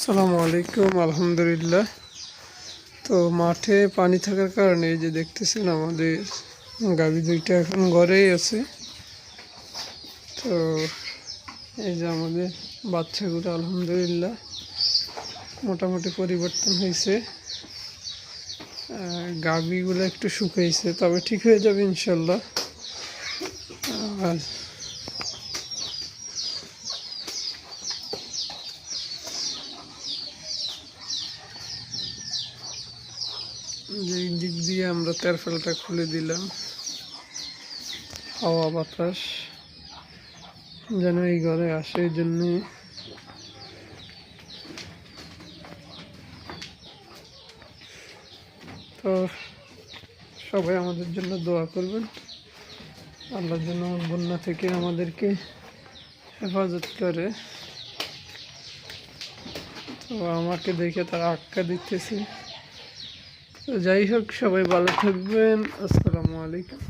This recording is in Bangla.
আসসালামু আলাইকুম। আলহামদুলিল্লাহ। তো মাঠে পানি থাকার কারণে এই যে দেখতেছেন আমাদের গাভী দুইটা এখন ঘরেই আছে। তো এই যে আমাদের বাচ্চাগুলো আলহামদুলিল্লাহ মোটামুটি পরিবর্তন হয়েছে। গাভীগুলো একটু শুকাইছে, তবে ঠিক হয়ে যাবে ইনশাল্লাহ। আর যে দিক দিয়ে আমরা তেরফালটা খুলে দিলাম, হাওয়া বাতাস যেন এই ঘরে আসে, এই জন্য তো সবাই আমাদের জন্য দোয়া করবেন, আল্লাহ যেন বন্যা থেকে আমাদেরকে হেফাজত করে। তো আমাকে দেখে তারা আক্কা দিতেছে। তো যাই হোক, সবাই ভালো থাকবেন। আসসালামু আলাইকুম।